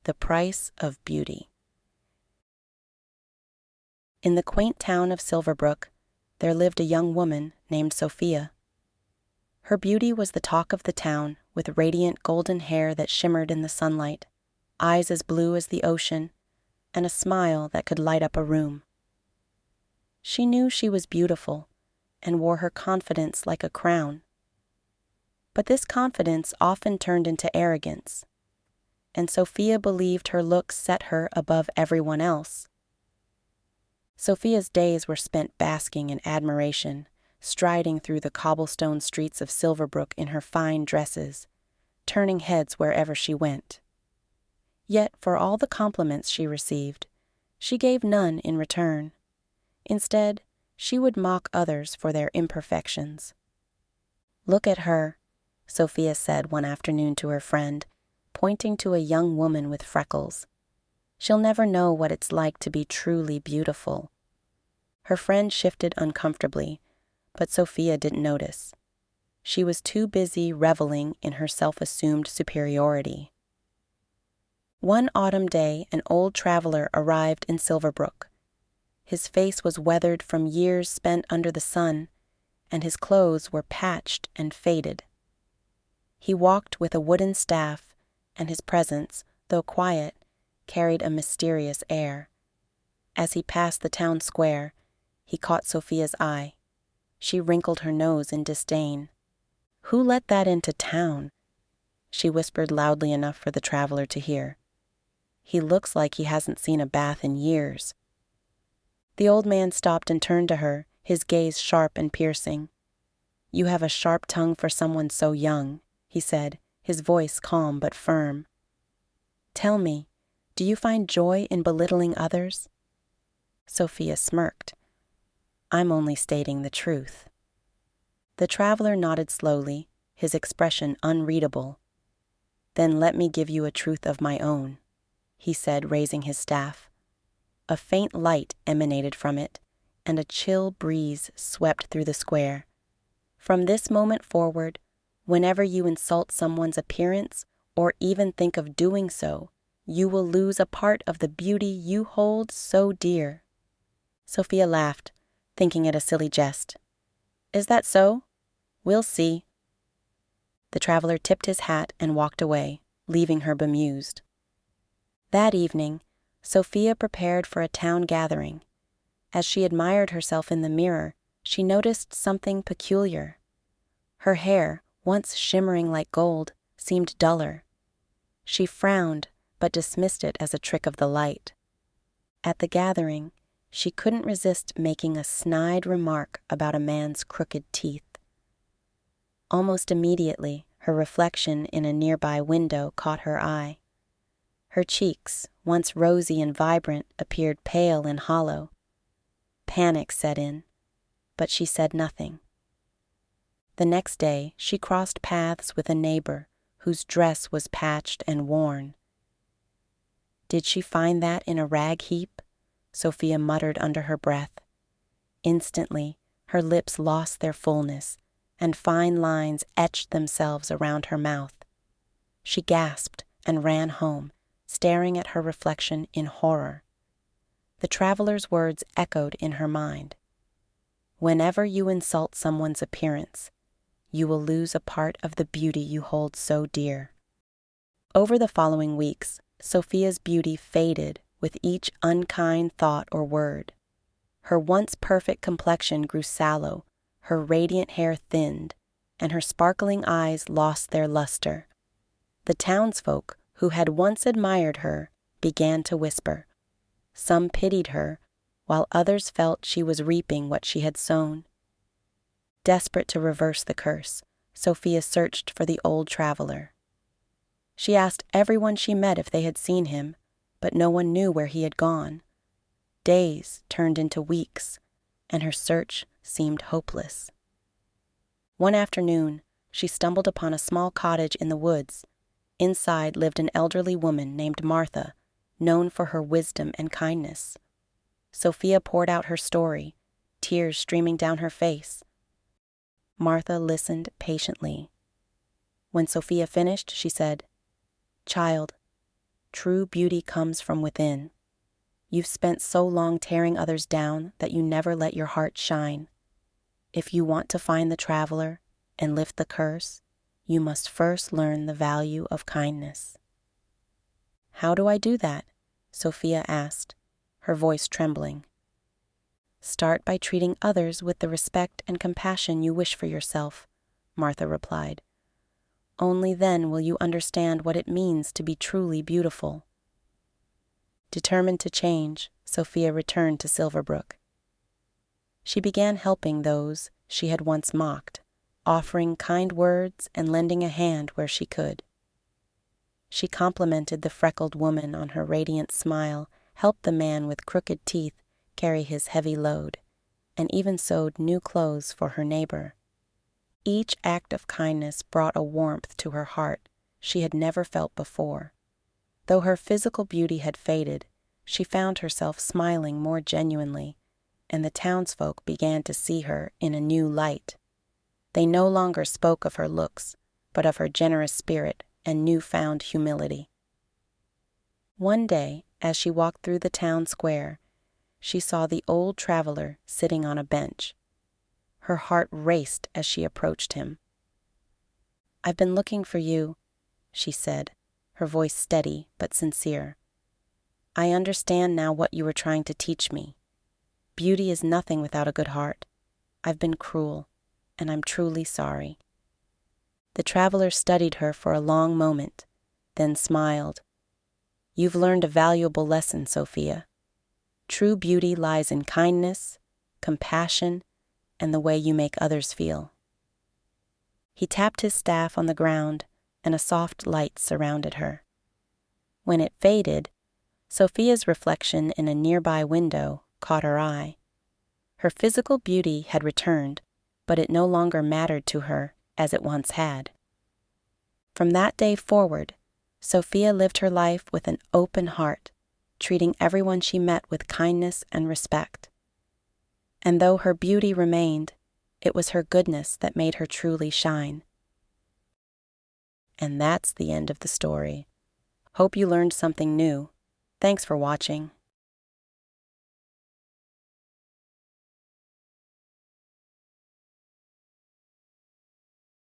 The Price of Beauty. In the quaint town of Silverbrook, there lived a young woman named Sophia. Her beauty was the talk of the town, with radiant golden hair that shimmered in the sunlight, eyes as blue as the ocean, and a smile that could light up a room. She knew she was beautiful and wore her confidence like a crown. But this confidence often turned into arrogance, and Sophia believed her looks set her above everyone else. Sophia's days were spent basking in admiration, striding through the cobblestone streets of Silverbrook in her fine dresses, turning heads wherever she went. Yet, for all the compliments she received, she gave none in return. Instead, she would mock others for their imperfections. "Look at her," Sophia said one afternoon to her friend, pointing to a young woman with freckles. "She'll never know what it's like to be truly beautiful." Her friend shifted uncomfortably, but Sophia didn't notice. She was too busy reveling in her self-assumed superiority. One autumn day, an old traveler arrived in Silverbrook. His face was weathered from years spent under the sun, and his clothes were patched and faded. He walked with a wooden staff, and his presence, though quiet, carried a mysterious air. As he passed the town square, he caught Sophia's eye. She wrinkled her nose in disdain. "Who let that into town?" she whispered loudly enough for the traveler to hear. "He looks like he hasn't seen a bath in years." The old man stopped and turned to her, his gaze sharp and piercing. "You have a sharp tongue for someone so young," he said, his voice calm but firm. "Tell me, do you find joy in belittling others?" Sophia smirked. "I'm only stating the truth." The traveler nodded slowly, his expression unreadable. "Then let me give you a truth of my own," he said, raising his staff. A faint light emanated from it, and a chill breeze swept through the square. "From this moment forward, whenever you insult someone's appearance, or even think of doing so, you will lose a part of the beauty you hold so dear." Sophia laughed, thinking it a silly jest. "Is that so? We'll see." The traveler tipped his hat and walked away, leaving her bemused. That evening, Sophia prepared for a town gathering. As she admired herself in the mirror, she noticed something peculiar. Her hair, once shimmering like gold, seemed duller. She frowned, but dismissed it as a trick of the light. At the gathering, she couldn't resist making a snide remark about a man's crooked teeth. Almost immediately, her reflection in a nearby window caught her eye. Her cheeks, once rosy and vibrant, appeared pale and hollow. Panic set in, but she said nothing. The next day, she crossed paths with a neighbor whose dress was patched and worn. "Did she find that in a rag heap?" Sophia muttered under her breath. Instantly, her lips lost their fullness, and fine lines etched themselves around her mouth. She gasped and ran home, staring at her reflection in horror. The traveler's words echoed in her mind. "Whenever you insult someone's appearance, you will lose a part of the beauty you hold so dear." Over the following weeks, Sophia's beauty faded with each unkind thought or word. Her once perfect complexion grew sallow, her radiant hair thinned, and her sparkling eyes lost their luster. The townsfolk, who had once admired her, began to whisper. Some pitied her, while others felt she was reaping what she had sown. Desperate to reverse the curse, Sophia searched for the old traveler. She asked everyone she met if they had seen him, but no one knew where he had gone. Days turned into weeks, and her search seemed hopeless. One afternoon, she stumbled upon a small cottage in the woods. Inside lived an elderly woman named Martha, known for her wisdom and kindness. Sophia poured out her story, tears streaming down her face. Martha listened patiently. When Sophia finished, she said, "Child, True beauty comes from within. You've spent so long tearing others down that you never let your heart shine. If you want to find the traveler and lift the curse, you must first learn the value of kindness." "How do I do that?" Sophia asked, her voice trembling. "Start by treating others with the respect and compassion you wish for yourself," Martha replied. "Only then will you understand what it means to be truly beautiful." Determined to change, Sophia returned to Silverbrook. She began helping those she had once mocked, offering kind words and lending a hand where she could. She complimented the freckled woman on her radiant smile, helped the man with crooked teeth carry his heavy load, and even sewed new clothes for her neighbor. Each act of kindness brought a warmth to her heart she had never felt before. Though her physical beauty had faded, she found herself smiling more genuinely, and the townsfolk began to see her in a new light. They no longer spoke of her looks, but of her generous spirit and newfound humility. One day, as she walked through the town square, she saw the old traveler sitting on a bench. Her heart raced as she approached him. "I've been looking for you," she said, her voice steady but sincere. "I understand now what you were trying to teach me. Beauty is nothing without a good heart. I've been cruel, and I'm truly sorry." The traveler studied her for a long moment, then smiled. "You've learned a valuable lesson, Sophia. True beauty lies in kindness, compassion, and the way you make others feel." He tapped his staff on the ground, and a soft light surrounded her. When it faded, Sophia's reflection in a nearby window caught her eye. Her physical beauty had returned, but it no longer mattered to her as it once had. From that day forward, Sophia lived her life with an open heart, treating everyone she met with kindness and respect. And though her beauty remained, it was her goodness that made her truly shine. And that's the end of the story. Hope you learned something new. Thanks for watching.